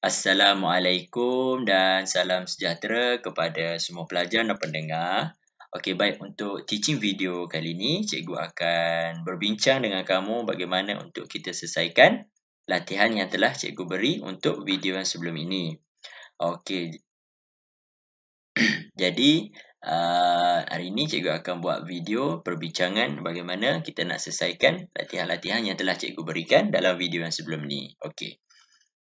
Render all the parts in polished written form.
Assalamualaikum dan salam sejahtera kepada semua pelajar dan pendengar. Okey, baik, untuk teaching video kali ini, cikgu akan berbincang dengan kamu bagaimana untuk kita selesaikan latihan yang telah cikgu beri untuk video yang sebelum ini. Okey, jadi hari ini cikgu akan buat video perbincangan bagaimana kita nak selesaikan latihan-latihan yang telah cikgu berikan dalam video yang sebelum ini. Okey.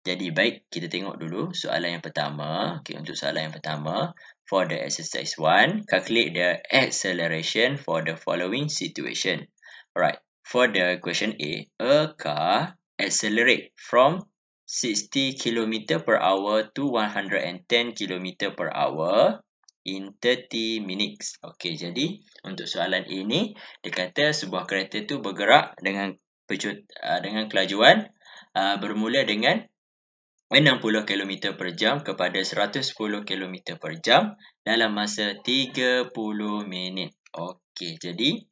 Jadi baik, kita tengok dulu soalan yang pertama. Okay, untuk soalan yang pertama, for the exercise 1, calculate the acceleration for the following situation. Alright, for the question A car accelerate from 60 km per hour to 110 km per hour in 30 minutes. Okay, jadi untuk soalan A ni, dia kata sebuah kereta tu bergerak dengan kelajuan bermula dengan 60 km per jam kepada 110 km per jam dalam masa 30 minit. Okey, jadi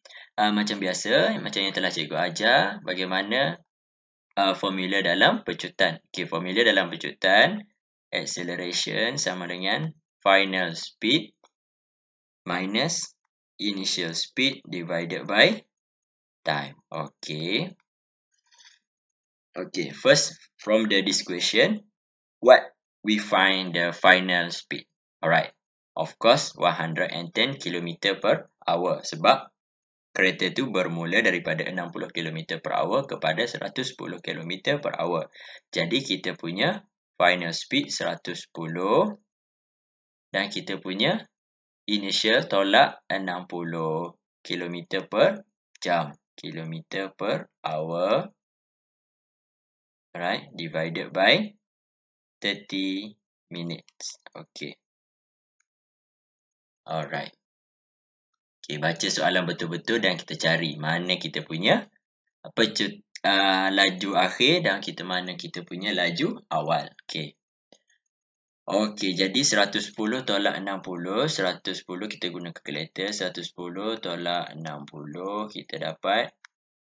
macam biasa, macam yang telah cikgu ajar, bagaimana formula dalam pecutan. Okey, formula dalam pecutan, acceleration sama dengan final speed minus initial speed divided by time. Okey. Okay, first from this question, what we find the final speed? Alright, of course 110 km per hour sebab kereta tu bermula daripada 60 km per hour kepada 110 km per hour. Jadi kita punya final speed 110 dan kita punya initial tolak 60 km per jam, km per hour. Alright, divided by 30 minutes. Okay. Alright. Okay, baca soalan betul-betul dan kita cari mana kita punya laju akhir dan mana kita punya laju awal. Okay. Okay, jadi 110 tolak 60. 110 kita guna kalkulator. 110 tolak 60 kita dapat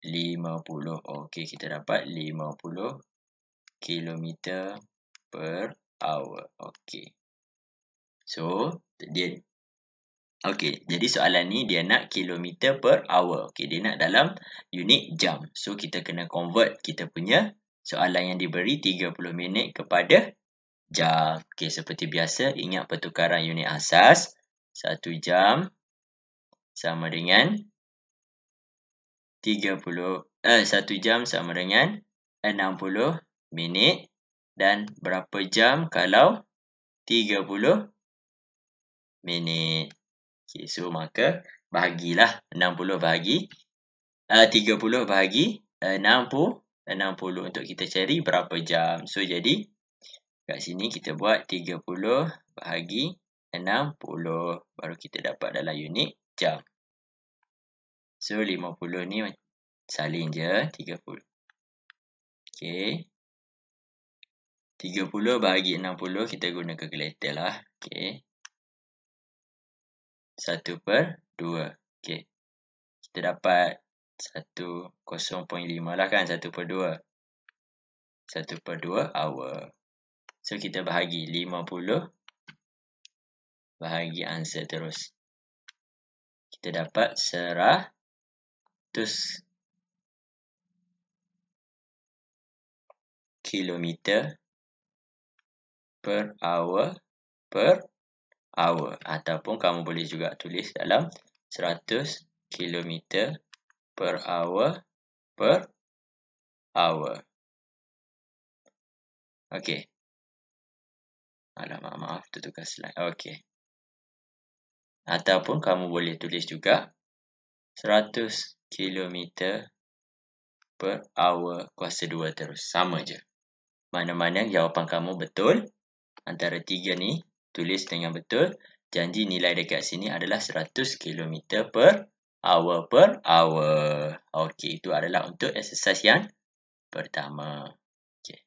50. Okay, kita dapat 50 km per hour. Okay. So, jadi soalan ni dia nak kilometer per hour. Okay, dia nak dalam unit jam. So, kita kena convert kita punya soalan yang diberi 30 minit kepada jam. Okay, seperti biasa, ingat pertukaran unit asas. 1 jam sama dengan 1 jam sama dengan 60 minit. Dan berapa jam kalau 30 minit. Okay, so maka bahagilah 30 bahagi 60 untuk kita cari berapa jam. So jadi kat sini kita buat 30 bahagi 60 baru kita dapat dalam unit jam. So 50 ni salin je 30. Okay. 30 bahagi 60 kita guna kalkulator lah. Okay. 1/2. Okay. Kita dapat 0.5 lah kan. 1/2. 1/2 hour. So kita bahagi 50 bahagi answer terus. Kita dapat 100 kilometer per hour ataupun kamu boleh juga tulis dalam 100 km per hour Okey. Alamak, maaf tertukar slide. Okey. Ataupun kamu boleh tulis juga 100 km per hour kuasa 2 terus. Sama je. Mana-mana jawapan kamu betul, antara 3 ni tulis dengan betul. Janji nilai dekat sini adalah 100 km per hour Okey, itu adalah untuk exercise yang pertama. Okey.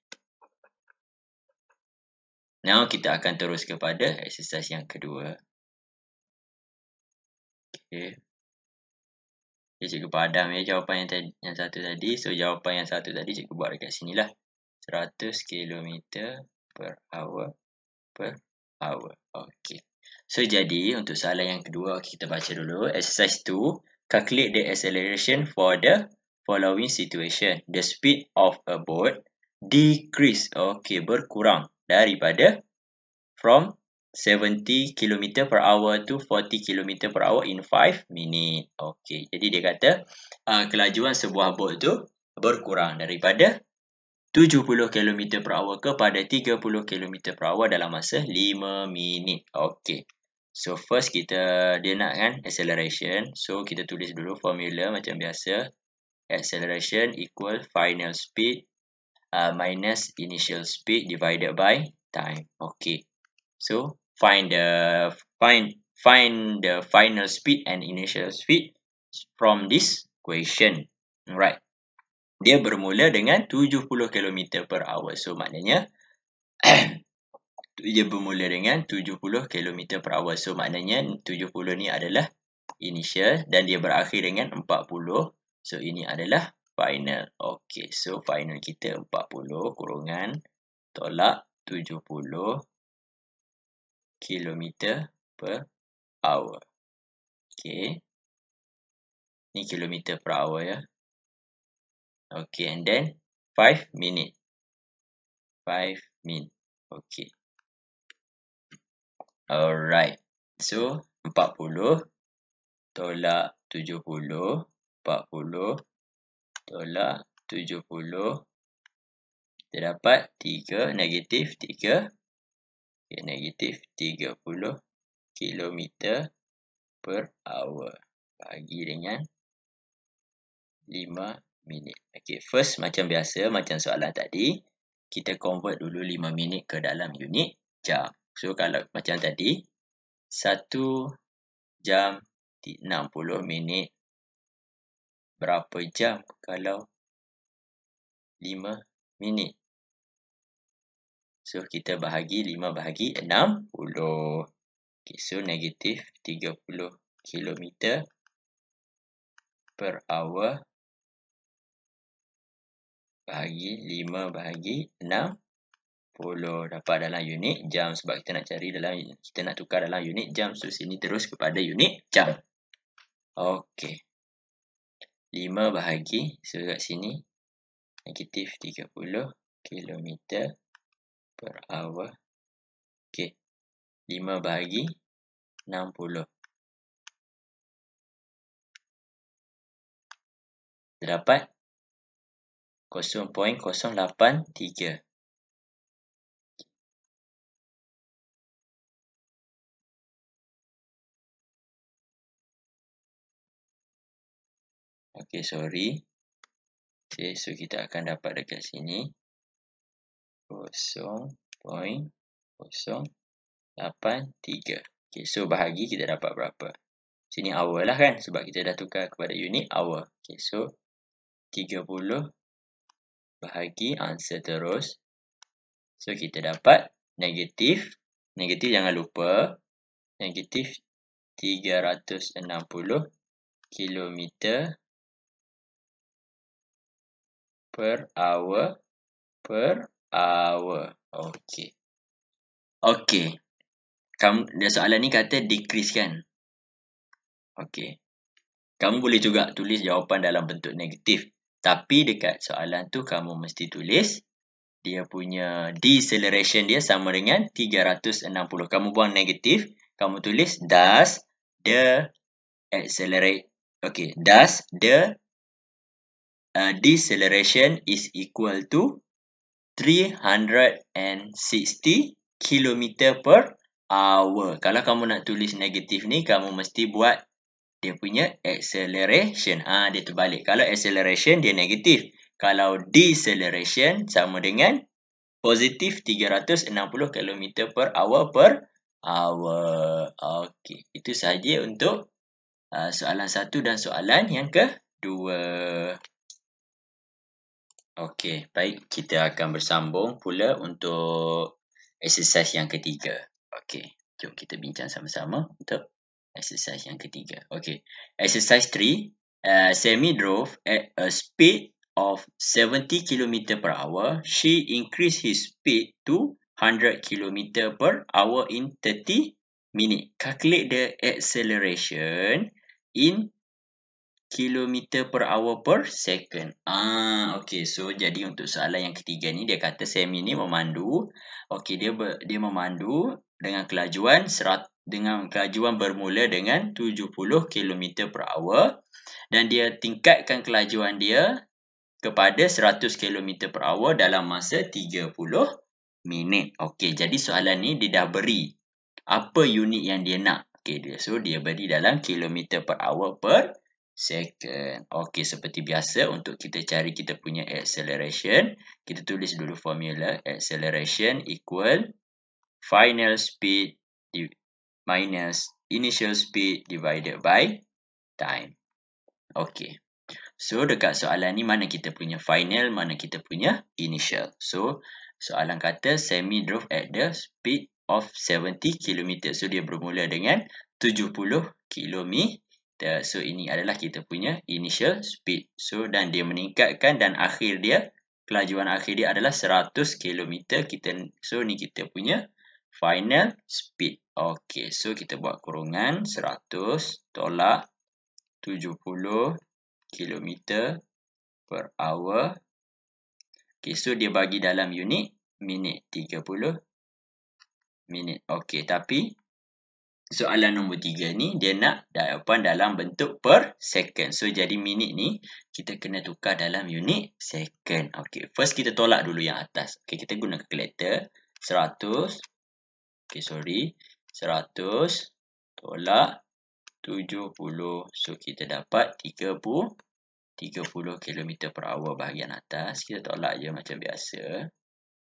Now kita akan terus kepada exercise yang kedua. Okey. Cikgu padam jawapan yang satu tadi. So jawapan yang satu tadi cikgu buat dekat sinilah. 100 km per hour per hour. Okay. So, jadi untuk soalan yang kedua, kita baca dulu. Exercise 2. Calculate the acceleration for the following situation. The speed of a boat decrease. Okay, berkurang daripada from 70 km per hour to 40 km per hour in 5 minutes. Okay, jadi dia kata kelajuan sebuah boat tu berkurang daripada 70 km per hour kepada 30 km per hour dalam masa 5 minit. Okay. So, first dia nak kan acceleration. So, kita tulis dulu formula macam biasa. Acceleration equal final speed minus initial speed divided by time. Okay. So, find the final speed and initial speed from this equation. Alright. Dia bermula dengan 70 km per hour. So, maknanya dia bermula dengan 70 km per hour. So, maknanya 70 ni adalah initial dan dia berakhir dengan 40. So, ini adalah final. Okay, so final kita 40 kurungan tolak 70 km per hour. Okay. Ni kilometer per hour ya. Okay, and then 5 minute. 5 minute. Okay. Alright. So, 40 tolak 70. 40 tolak 70. Kita dapat 3, negatif 3. Okay, negatif 30 km per hour. Bagi dengan 5 minit. Okay, first macam biasa, macam soalan tadi, kita convert dulu 5 minit ke dalam unit jam. So, kalau macam tadi, 1 jam 60 minit. Berapa jam kalau 5 minit? So, kita bahagi 5 bahagi 60. Okay, so negatif 30 km per hour bahagi 5 bahagi 60 dapat dalam unit jam sebab kita nak tukar dalam unit jam. So, sini terus kepada unit jam. Okey. 5 bahagi, so kat sini negatif 30 km per hour. Okey. 5 bahagi 60. Dapat 0.083. Okey, sorry. Okey, so kita akan dapat dekat sini 0.083. Okey, so bahagi kita dapat berapa? Sini hour lah kan, sebab kita dah tukar kepada unit hour. Okey, so 30 bahagi answer terus. So, kita dapat negatif jangan lupa, negatif 360 km per hour Okey. Okey. Soalan ni kata decrease kan? Okey. Kamu boleh juga tulis jawapan dalam bentuk negatif. Tapi dekat soalan tu kamu mesti tulis dia punya deceleration dia sama dengan 360. Kamu buang negatif, kamu tulis does the deceleration is equal to 360 km per hour. Kalau kamu nak tulis negatif ni, kamu mesti buat dia punya acceleration. Dia terbalik. Kalau acceleration, dia negatif. Kalau deceleration, sama dengan positif 360 km per hour Okey. Itu sahaja untuk soalan 1 dan soalan yang kedua. Okey, baik. Kita akan bersambung pula untuk exercise yang ketiga. Okey, jom kita bincang sama-sama untuk exercise yang ketiga. Okey, exercise 3. Sammy drove at a speed of 70 km per hour. She increased his speed to 100 km per hour in 30 minutes. Calculate the acceleration in kilometer per hour per second. Okay. So, jadi untuk soalan yang ketiga ni, dia kata Sammy ni memandu. Okay, dia memandu dengan kelajuan bermula dengan 70 km per hour. Dan dia tingkatkan kelajuan dia kepada 100 km per hour dalam masa 30 minit. Okay, jadi soalan ni dia dah beri apa unit yang dia nak. Okay, so dia beri dalam kilometer per hour per second. Okay, seperti biasa untuk kita cari kita punya acceleration, kita tulis dulu formula. Acceleration equal final speed minus initial speed divided by time. Okay. So, dekat soalan ni mana kita punya final, mana kita punya initial. So, soalan kata Sammy drove at the speed of 70 km. So, dia bermula dengan 70 km. So, ini adalah kita punya initial speed. So, dan dia meningkatkan dan kelajuan akhir dia adalah 100 km. So, ni kita punya final speed. Okay, so kita buat kurungan 100 tolak 70 km per hour. Okay, so dia bagi dalam unit minit, 30 minit. Okay, tapi soalan nombor 3 ni dia nak jawapan dalam bentuk per second. So, jadi minit ni kita kena tukar dalam unit second. Okay, first kita tolak dulu yang atas. Okay, kita guna calculator. 100. Okay, 100 tolak 70. So, kita dapat 30 km per hour bahagian atas. Kita tolak je macam biasa.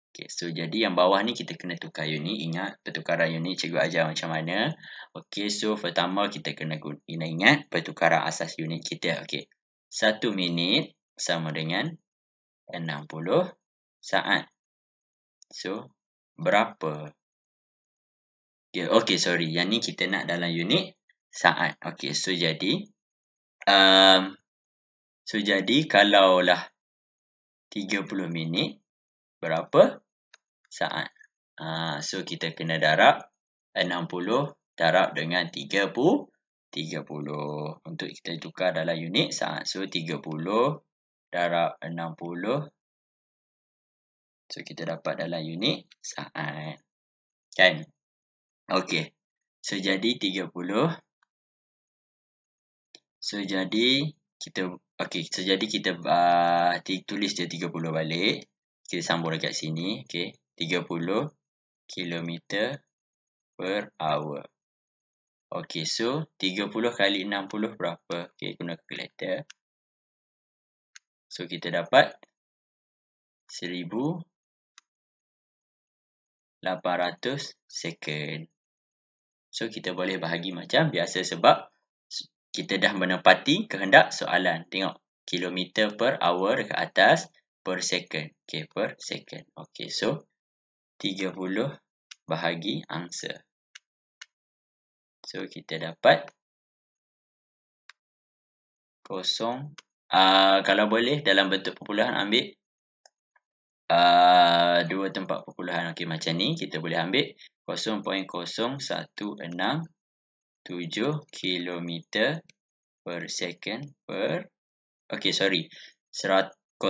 Okay, so jadi yang bawah ni kita kena tukar unit. Ingat pertukaran unit cikgu ajar macam mana. Okay, so pertama kita kena ingat pertukaran asas unit kita. Okay, 1 minit sama dengan 60 saat. So, berapa? Okay, sorry. Yang ni kita nak dalam unit saat. Okay, so jadi kalaulah 30 minit, berapa saat? So, kita kena darab 60 darab dengan 30. Untuk kita tukar dalam unit saat. So, 30 darab 60. So, kita dapat dalam unit saat. Kan? Okay. So, jadi 30. So, jadi kita tulis je 30 balik. Kita sambung dekat sini. Okay. 30 km per hour. Okay. So, 30 kali 60 berapa? Okay. Guna calculator. So, kita dapat 1800 second. So, kita boleh bahagi macam biasa sebab kita dah menepati kehendak soalan. Tengok. Kilometer per hour dekat atas per second. Okay, per second. Okay, so 30 bahagi answer. So, kita dapat 0. Kalau boleh dalam bentuk perpuluhan ambil 2 tempat perpuluhan. Okay, macam ni kita boleh ambil 0.0167 km per second per. Okay, sorry. 0.0167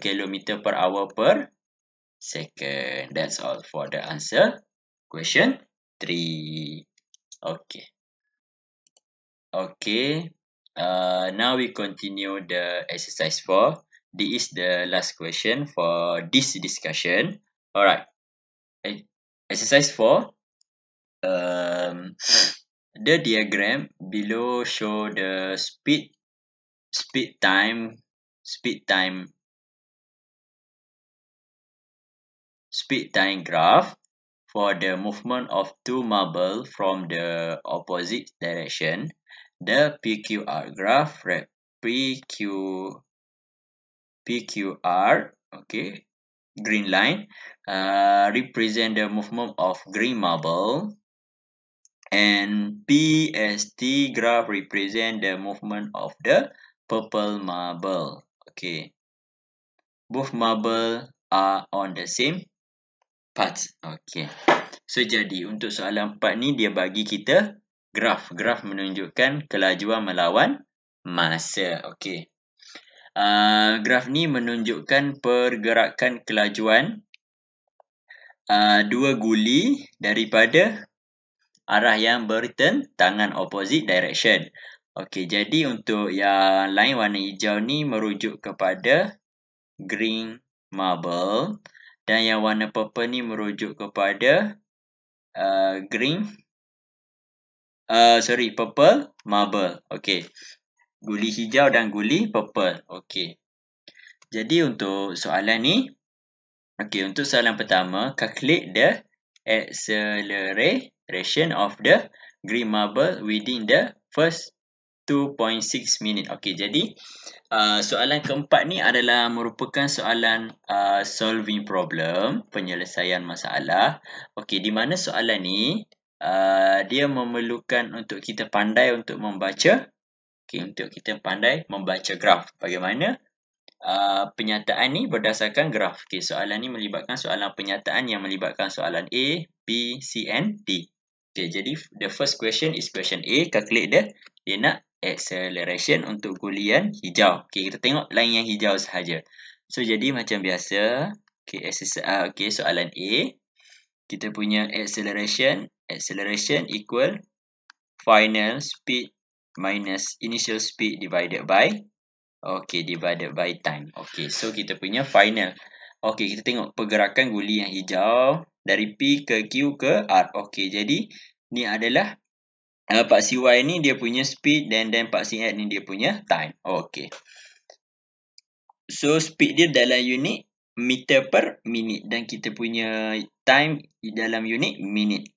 km per hour per second. That's all for the answer. Question 3. Okay. Okay. Now we continue the exercise 4. This is the last question for this discussion. Alright. Exercise 4. The diagram below show the speed time graph for the movement of two marbles from the opposite direction. The PQR graph, PQR, okay, green line, represent the movement of green marble, and PST graph represent the movement of the purple marble. Okay. both marble are on the same path. Okay. So, jadi untuk soalan 4 ni dia bagi kita graf. Graf menunjukkan kelajuan melawan masa. Okay. Graf ni menunjukkan pergerakan kelajuan dua guli daripada arah yang bertentangan, opposite direction. Okey, jadi untuk yang lain warna hijau ni merujuk kepada green marble dan yang warna purple ni merujuk kepada purple marble. Okey. Guli hijau dan guli purple. Okey. Jadi untuk soalan ni, untuk soalan pertama, calculate the acceleration of the green marble within the first 2.6 minute. Okey, jadi soalan keempat ni adalah merupakan soalan solving problem, penyelesaian masalah. Okey, di mana soalan ni dia memerlukan untuk kita pandai untuk membaca. Untuk kita pandai membaca graf. Bagaimana penyataan ni berdasarkan graf. Soalan ni melibatkan soalan penyataan yang melibatkan soalan A, B, C and D. Jadi the first question is question A. Calculate dia nak acceleration untuk gulian hijau. Kita tengok line yang hijau sahaja. So, jadi macam biasa. Soalan A. Kita punya acceleration equal final speed minus initial speed divided by time. So kita punya final. Kita tengok pergerakan guli yang hijau dari P ke Q ke R. Jadi ni adalah Pak CY ni dia punya speed dan Pak CX ni dia punya time. So speed dia dalam unit meter per minit dan kita punya time dalam unit minit.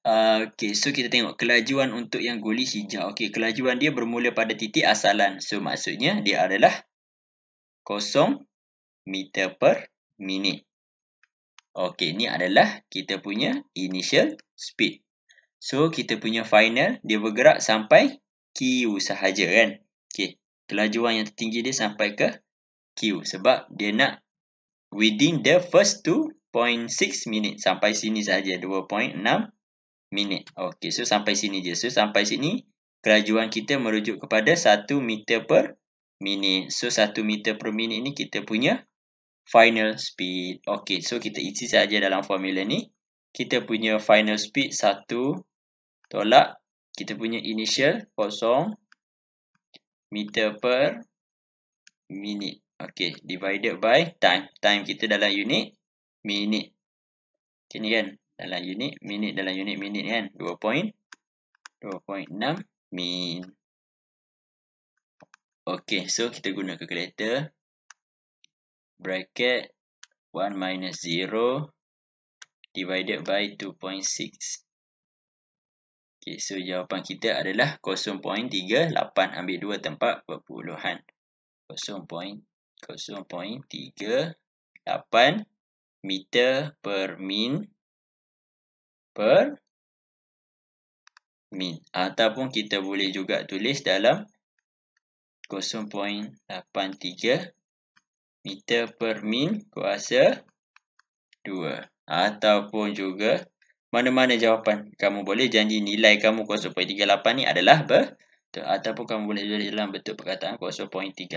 So kita tengok kelajuan untuk yang guli hijau. Kelajuan dia bermula pada titik asalan. So maksudnya dia adalah 0 meter per minit. Ni adalah kita punya initial speed. So kita punya final dia bergerak sampai Q sahaja kan. Kelajuan yang tertinggi dia sampai ke Q sebab dia nak within the first 2.6 minit. Sampai sini sahaja 2.6 minit. So sampai sini je. So sampai sini kelajuan kita merujuk kepada 1 meter per minit. So 1 meter per minit ni kita punya final speed. So kita isi saja dalam formula ni. Kita punya final speed 1 tolak kita punya initial 0 meter per minit. Divided by time. Time kita dalam unit minit. Ni kan. Dalam unit minit kan 2.6 min. So kita guna calculator. Bracket 1 minus 0 divided by 2.6. So jawapan kita adalah 0.38. Ambil 2 tempat perpuluhan. 0.38 meter per min ataupun kita boleh juga tulis dalam 0.83 meter per min kuasa 2 ataupun juga mana-mana jawapan kamu boleh janji nilai kamu 0.38 ni adalah betul ataupun kamu boleh tulis dalam bentuk perkataan 0.38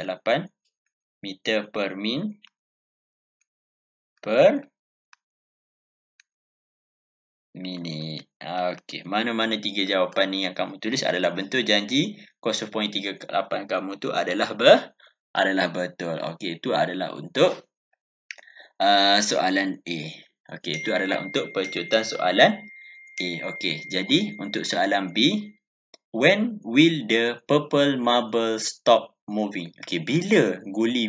meter per min per minit. Mana-mana tiga jawapan ni yang kamu tulis adalah bentuk janji 0.38 kamu tu adalah betul. Itu adalah untuk soalan A. Itu adalah untuk pencuitan soalan A. Jadi untuk soalan B, when will the purple marble stop moving? Bila guli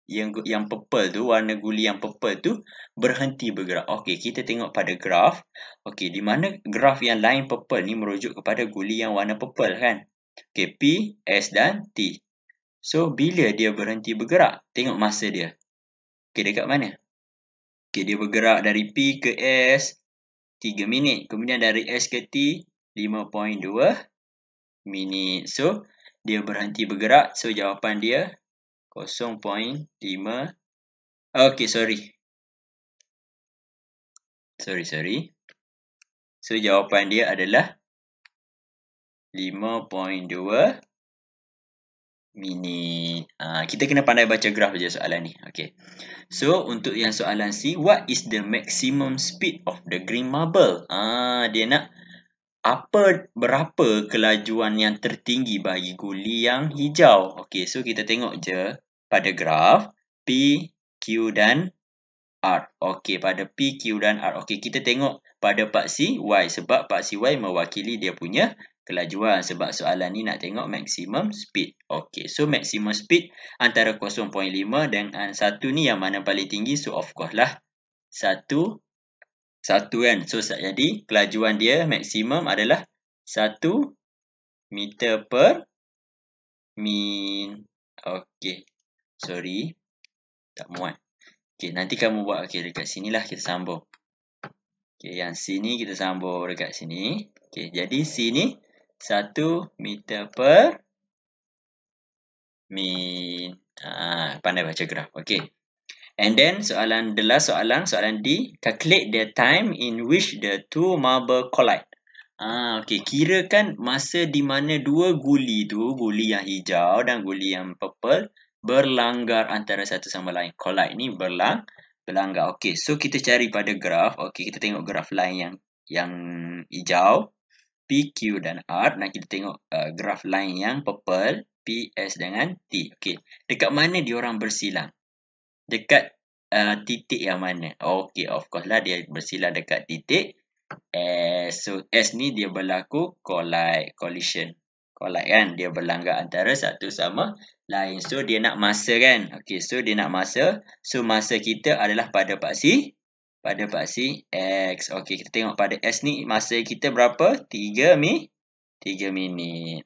yang purple tu, warna guli yang purple tu berhenti bergerak. Kita tengok pada graf. Di mana graf yang line purple ni merujuk kepada guli yang warna purple kan. P, S dan T. So bila dia berhenti bergerak? Tengok masa dia. Dekat mana? Dia bergerak dari P ke S 3 minit. Kemudian dari S ke T 5.2 minit. So dia berhenti bergerak. So jawapan dia 0.5. Okay, sorry. So, jawapan dia adalah 5.2 minit. Kita kena pandai baca graf je soalan ni. Okay. So, untuk yang soalan C, what is the maximum speed of the green marble? Dia nak berapa kelajuan yang tertinggi bagi guli yang hijau. Okay, so kita tengok je pada graf P, Q dan R. Okay, pada P, Q dan R. Okay, kita tengok pada part C, Y. Sebab part C, Y mewakili dia punya kelajuan. Sebab soalan ni nak tengok maximum speed. Okay, so maximum speed antara 0.5 dengan 1 ni yang mana paling tinggi. So, of course lah 1 kan. So, jadi kelajuan dia maksimum adalah 1 meter per min. Okay, sorry, tak muat. Okay, nanti kamu buat. Okay, dekat sini lah kita sambung. Okay, yang sini kita sambung dekat sini. Okay, jadi sini 1 meter per min. Pandai baca graf. Okay. And then soalan D. Calculate the time in which the two marble collide. Okay, kirakan masa di mana dua guli tu, guli yang hijau dan guli yang purple, berlanggar antara satu sama lain. Collide ni berlanggar. Okay, so kita cari pada graf. Okay, kita tengok graf line yang hijau, P, Q dan R. Dan kita tengok graf line yang purple, P, S dengan T. Okay, dekat mana diorang bersilang? Dekat titik yang mana? Okay, of course lah dia bersilang dekat titik S. So, S ni dia berlaku collision. Collide kan? Dia berlanggar antara satu sama lain. So, dia nak masa kan? Okay, so dia nak masa. So, masa kita adalah pada part C. Pada part C, X. Okay, kita tengok pada S ni masa kita berapa? 3 minit.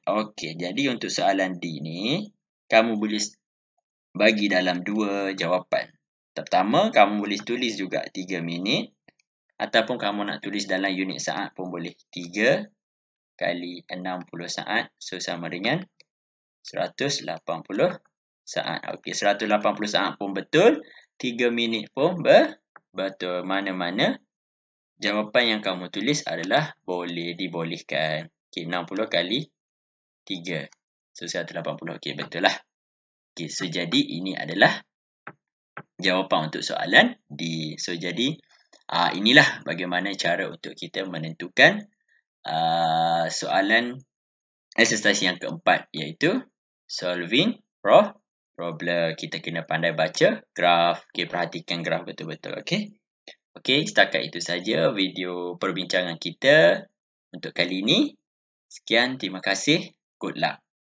Okay, jadi untuk soalan D ni, kamu boleh bagi dalam dua jawapan. Pertama, kamu boleh tulis juga 3 minit. Ataupun kamu nak tulis dalam unit saat pun boleh. 3 kali 60 saat. So, sama dengan 180 saat. Okey, 180 saat pun betul. 3 minit pun betul. Mana-mana jawapan yang kamu tulis adalah dibolehkan. Okey, 60 kali 3. So, 180. Okey, betul lah. Okey, so jadi ini adalah jawapan untuk soalan D. So, jadi inilah bagaimana cara untuk kita menentukan soalan exercise yang keempat, iaitu solving problem. Kita kena pandai baca graf. Okay, perhatikan graf betul-betul. Okay. Okay, setakat itu saja video perbincangan kita untuk kali ini. Sekian, terima kasih. Good luck.